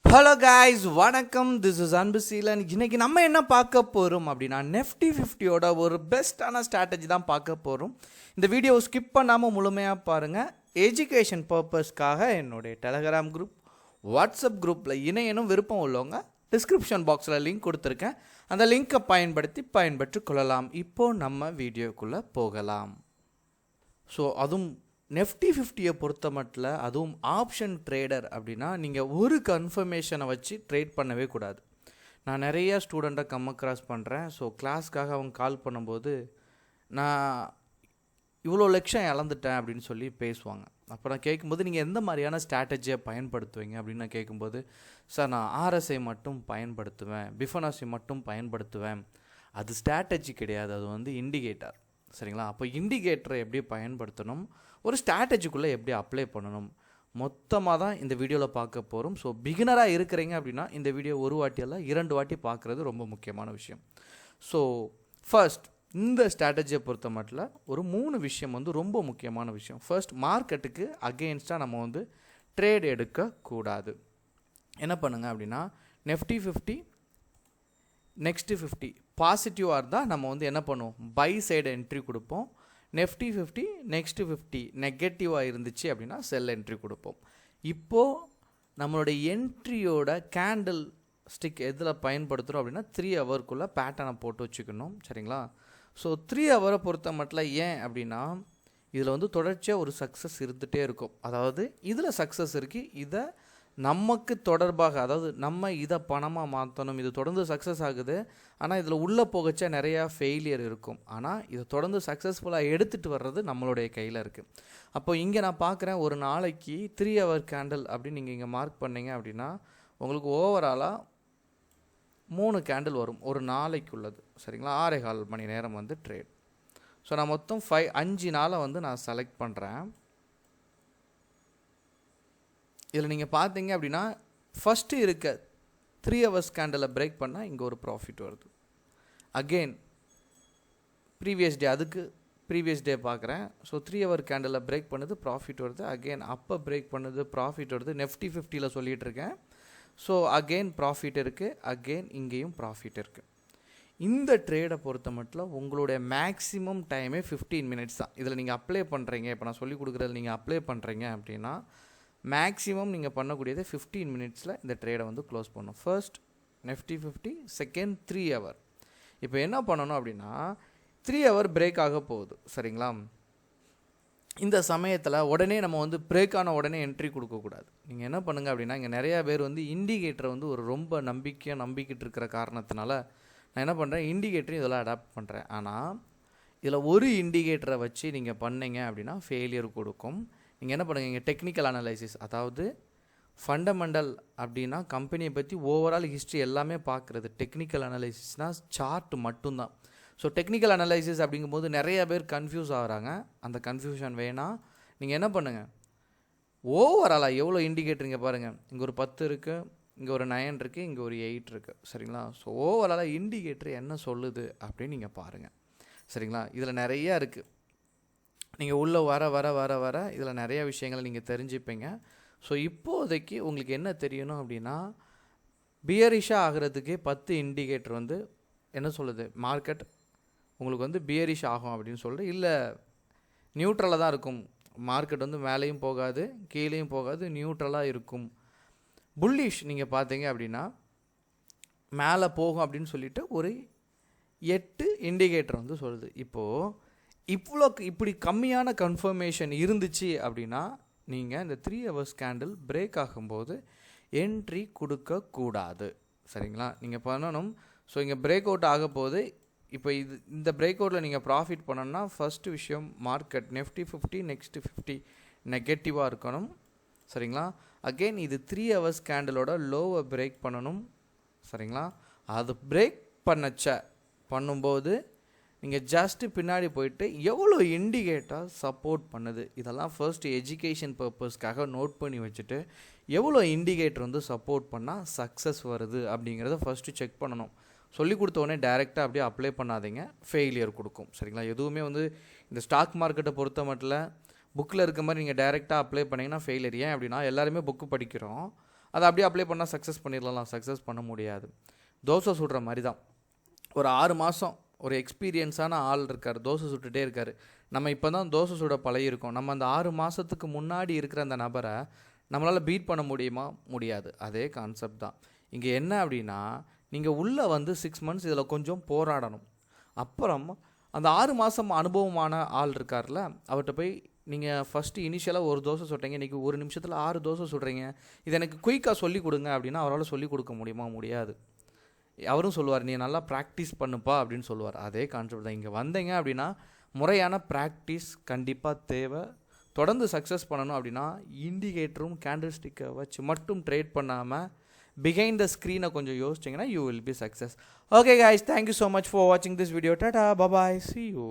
Hello guys, வணக்கம். This is Anbuseelan. இன்னைக்கு நம்ம என்ன பார்க்க போகிறோம் அப்படின்னா நெஃப்டி 50யோட ஒரு பெஸ்ட்டான ஸ்ட்ராட்டஜி தான் பார்க்க போகிறோம். இந்த வீடியோ ஸ்கிப் பண்ணாமல் முழுமையாக பாருங்கள். எஜுகேஷன் பர்பஸ்க்காக என்னுடைய டெலகிராம் குரூப், வாட்ஸ்அப் குரூப்பில் இணையனும் விருப்பம் உள்ளவங்க டிஸ்கிரிப்ஷன் பாக்ஸில் லிங்க் கொடுத்துருக்கேன். அந்த லிங்க்கை பயன்பெற்று கொள்ளலாம். இப்போது நம்ம வீடியோக்குள்ளே போகலாம். ஸோ அதுவும் நெஃப்டி 50யை பொறுத்த மட்டும், அதுவும் ஆப்ஷன் ட்ரேடர் அப்படின்னா நீங்கள் ஒரு கன்ஃபர்மேஷனை வச்சு ட்ரேட் பண்ணவே கூடாது. நான் நிறைய ஸ்டூடெண்ட்டை கிராஸ் பண்ணுறேன். ஸோ கிளாஸ்க்காக அவங்க கால் பண்ணும்போது நான் இவ்வளோ லட்சம் இழந்துட்டேன் அப்படின்னு சொல்லி பேசுவாங்க. அப்போ நான் கேட்கும்போது நீங்கள் எந்த மாதிரியான ஸ்ட்ராட்டஜியை பயன்படுத்துவீங்க அப்படின்னு நான் கேட்கும்போது, சார் நான் ஆர்எஸ்ஐ மட்டும் பயன்படுத்துவேன், பிஃபனாசி மட்டும் பயன்படுத்துவேன். அது ஸ்ட்ராட்டஜி கிடையாது, அது இண்டிகேட்டர். சரிங்களா? அப்போ இண்டிகேட்டரை எப்படி பயன்படுத்தணும், ஒரு ஸ்ட்ராட்டஜிக்குள்ளே எப்படி அப்ளை பண்ணணும், மொத்தமாக தான் இந்த வீடியோவில் பார்க்க போகிறோம். ஸோ பிகினராக இருக்கிறீங்க அப்படின்னா இந்த வீடியோ ஒரு வாட்டியெல்லாம் 2 வாட்டி பார்க்குறது ரொம்ப முக்கியமான விஷயம். ஸோ ஃபர்ஸ்ட், இந்த ஸ்ட்ராட்டஜியை பொறுத்த மட்டும் ஒரு 3 விஷயம் ரொம்ப முக்கியமான விஷயம். ஃபர்ஸ்ட், மார்க்கெட்டுக்கு அகெயின்ஸ்டாக நம்ம ட்ரேட் எடுக்கக்கூடாது. என்ன பண்ணுங்க அப்படின்னா, நெஃப்டி 50 நெக்ஸ்ட்டு 50 பாசிட்டிவாக இருந்தால் நம்ம என்ன பண்ணுவோம், பை சைடு என்ட்ரி கொடுப்போம். நெஃப்டி 50 நெக்ஸ்ட்டு 50 நெகட்டிவாக இருந்துச்சு அப்படின்னா செல் என்ட்ரி கொடுப்போம். இப்போது நம்மளுடைய என்ட்ரியோட கேண்டில் ஸ்டிக் எதில் பயன்படுத்துகிறோம் அப்படின்னா 3 ஹவருக்குள்ளே பேட்டர்னை போட்டு வச்சுக்கணும். சரிங்களா? ஸோ 3 ஹவரை பொறுத்த மட்டும் ஏன் அப்படின்னா இதில் தொடர்ச்சியாக ஒரு சக்ஸஸ் இருந்துகிட்டே இருக்கும். அதாவது இதில் சக்ஸஸ் இருக்குது, இதை நமக்கு தொடர்பாக, அதாவது நம்ம இதை பணமாக மாற்றணும், இது தொடர்ந்து சக்ஸஸ் ஆகுது. ஆனால் இதில் உள்ளே போகச்சா நிறையா ஃபெயிலியர் இருக்கும். ஆனால் இதை தொடர்ந்து சக்ஸஸ்ஃபுல்லாக எடுத்துகிட்டு வர்றது நம்மளுடைய கையில் இருக்குது. அப்போ இங்கே நான் பார்க்குறேன், ஒரு நாளைக்கு 3 ஹவர் கேண்டில் அப்படின்னு நீங்கள் இங்கே மார்க் பண்ணிங்க அப்படின்னா உங்களுக்கு ஓவராலாக 3 கேண்டில் வரும் ஒரு நாளைக்கு உள்ளது. சரிங்களா? 6.25 மணி நேரம் ட்ரேட். ஸோ நான் மொத்தம் 5 நாளை நான் செலக்ட் பண்ணுறேன். இதில் நீங்கள் பார்த்தீங்க அப்படின்னா ஃபஸ்ட்டு இருக்க 3 ஹவர்ஸ் கேண்டலை பிரேக் பண்ணால் இங்கே ஒரு ப்ராஃபிட் வருது. அகெயின் ப்ரீவியஸ் டே, அதுக்கு ப்ரீவியஸ் டே பார்க்குறேன். ஸோ 3 ஹவர் கேண்டலை பிரேக் பண்ணுது, ப்ராஃபிட் வருது. அகெயின் அப்போ பிரேக் பண்ணுது, ப்ராஃபிட் வருது. நெஃப்டி 50யில் சொல்லிகிட்டு இருக்கேன். ஸோ அகெயின் ப்ராஃபிட் இருக்குது, அகெயின் இங்கேயும் ப்ராஃபிட் இருக்குது. இந்த ட்ரேடை பொறுத்த மட்டும் உங்களுடைய மேக்ஸிமம் டைமே 15 மினிட்ஸ் தான். இதில் நீங்கள் அப்ளை பண்ணுறீங்க, இப்போ நான் சொல்லிக் கொடுக்குறது நீங்கள் அப்ளை பண்ணுறீங்க அப்படின்னா மேக்ஸிமம் நீங்கள் பண்ணக்கூடியது 15 மினிட்ஸில் இந்த ட்ரேடை க்ளோஸ் பண்ணணும். First Nifty 50, second 3 hour. இப்போ என்ன பண்ணணும் அப்படின்னா 3 ஹவர் பிரேக் ஆக போகுது. சரிங்களா? இந்த சமயத்தில் உடனே நம்ம பிரேக் ஆன உடனே என்ட்ரி கொடுக்கக்கூடாது. நீங்கள் என்ன பண்ணுங்கள் அப்படின்னா, இங்கே நிறையா பேர் இண்டிகேட்டரை ஒரு ரொம்ப நம்பிக்கிட்டு இருக்கிற காரணத்தினால நான் என்ன பண்ணுறேன், இண்டிகேட்டரையும் இதெல்லாம் அடாப்ட் பண்ணுறேன். ஆனால் இதில் ஒரு இண்டிகேட்டரை வச்சு நீங்கள் பண்ணீங்க அப்படின்னா ஃபெயிலியர் கொடுக்கும். நீங்கள் என்ன பண்ணுங்கள், இங்கே டெக்னிக்கல் அனலைசிஸ், அதாவது ஃபண்டமெண்டல் அப்படின்னா கம்பெனியை பற்றி ஓவரால் ஹிஸ்ட்ரி எல்லாமே பார்க்குறது. டெக்னிக்கல் அனலைசிஸ்னால் சார்ட் மட்டும்தான். ஸோ டெக்னிக்கல் அனலைசிஸ் அப்படிங்கும்போது நிறைய பேர் கன்ஃபியூஸ் ஆகிறாங்க. அந்த கன்ஃபியூஷன் வேணாம். நீங்கள் என்ன பண்ணுங்கள், ஓவராலாக எவ்வளோ இண்டிகேட்டர் இங்கே பாருங்கள், இங்கே ஒரு 10 இருக்குது, இங்கே ஒரு 9 இருக்குது, இங்கே ஒரு 8 இருக்குது. சரிங்களா? ஸோ ஓவராலாக இண்டிகேட்டர் என்ன சொல்லுது அப்படின்னு நீங்கள் பாருங்கள். சரிங்களா? இதில் நிறையா இருக்குது. நீங்கள் உள்ளே வர வர வர வர இதில் நிறைய விஷயங்களை நீங்கள் தெரிஞ்சுப்பீங்க. ஸோ இப்போதைக்கு உங்களுக்கு என்ன தெரியணும் அப்படின்னா, பியரிஷாக ஆகிறதுக்கே 10 இண்டிகேட்டர் என்ன சொல்லுது, மார்க்கெட் உங்களுக்கு பியரிஷ் ஆகும் அப்படின்னு சொல்லிட்டு, இல்லை நியூட்ரலாக தான் இருக்கும் மார்க்கெட், மேலேயும் போகாது கீழேயும் போகாது, நியூட்ரலாக இருக்கும். புல்லிஷ் நீங்கள் பார்த்தீங்க அப்படின்னா மேலே போகும் அப்படின்னு சொல்லிட்டு ஒரு 8 இண்டிகேட்டர் சொல்லுது. இப்போது இப்படி கம்மியான கன்ஃபர்மேஷன் இருந்துச்சு அப்படின்னா நீங்கள் இந்த 3 ஹவர்ஸ் கேண்டில் பிரேக் ஆகும்போது என்ட்ரி கொடுக்கக்கூடாது. சரிங்களா? நீங்கள் பண்ணணும். ஸோ இங்கே பிரேக் அவுட் ஆக போது, இப்போ இந்த பிரேக் அவுட்டில் நீங்கள் ப்ராஃபிட் பண்ணணும்னா ஃபஸ்ட்டு விஷயம், மார்க்கெட் நெஃப்டி 50 நெக்ஸ்ட்டு 50 நெகட்டிவாக இருக்கணும். சரிங்களா? அகெயின் இது 3 ஹவர்ஸ் கேண்டிலோட லோவை பிரேக் பண்ணணும். சரிங்களா? அது பிரேக் பண்ணும்போது நீங்கள் ஜஸ்ட்டு பின்னாடி போயிட்டு எவ்வளோ இண்டிகேட்டர் சப்போர்ட் பண்ணுது, இதெல்லாம் ஃபர்ஸ்ட் எஜுகேஷன் பர்பஸ்க்காக நோட் பண்ணி வச்சுட்டு எவ்வளோ இண்டிகேட்டர் சப்போர்ட் பண்ணால் சக்ஸஸ் வருது அப்படிங்கிறத ஃபஸ்ட்டு செக் பண்ணணும். சொல்லி கொடுத்தோடனே டைரெக்டாக அப்படியே அப்ளை பண்ணாதீங்க, ஃபெயிலியர் கொடுக்கும். சரிங்களா? எதுவுமே இந்த ஸ்டாக் மார்க்கெட்டை பொறுத்த மட்டும் புக்கில் இருக்க மாதிரி நீங்கள் டைரெக்டாக அப்ளை பண்ணிங்கன்னா ஃபெயிலியர். ஏன் அப்படின்னா எல்லாருமே புக்கு படிக்கிறோம், அதை அப்படியே அப்ளை பண்ணால் சக்ஸஸ் பண்ணிடலாம், சக்ஸஸ் பண்ண முடியாது. தோசை சுடுற மாதிரி தான். ஒரு 6 மாதம் ஒரு எக்ஸ்பீரியன்ஸான ஆள் இருக்கார், தோசை சுட்டுகிட்டே இருக்கார். நம்ம இப்போ தான் தோசை சுட பழகிருக்கோம். நம்ம அந்த 6 மாதத்துக்கு முன்னாடி இருக்கிற அந்த நபரை நம்மளால் பீட் பண்ண முடியுமா? முடியாது. அதே கான்செப்ட் தான் இங்கே. என்ன அப்படின்னா, நீங்கள் உள்ளே வந்து 6 மந்த்ஸ் இதில் கொஞ்சம் போராடணும். அப்புறம் அந்த 6 மாதம் அனுபவமான ஆள் இருக்கார்ல, அவர்கிட்ட போய் நீங்கள் ஃபஸ்ட்டு இனிஷியலாக ஒரு தோசை சுட்டீங்க, இன்றைக்கி ஒரு நிமிஷத்தில் 6 தோசை சுடுறீங்க, இது எனக்கு குயிக்காக சொல்லிக் கொடுங்க அப்படின்னா அவரால் சொல்லிக் கொடுக்க முடியுமா? முடியாது. அவரும் சொல்லுவார், நீ நல்லா ப்ராக்டிஸ் பண்ணுப்பா அப்படின்னு சொல்லுவார். அதே கான்செப்ட் தான். இங்கே வந்தீங்க அப்படின்னா முறையான ப்ராக்டிஸ் கண்டிப்பாக தேவை. தொடர்ந்து சக்ஸஸ் பண்ணணும் அப்படின்னா இண்டிகேட்டரும் கேண்டில் ஸ்டிக்கை வச்சு மட்டும் ட்ரேட் பண்ணாமல் பிஹைண்ட் த ஸ்க்ரீனை கொஞ்சம் யோசிச்சிங்கன்னா you will be success. Okay guys, thank you so much for watching this video. Tata, bye bye, see you.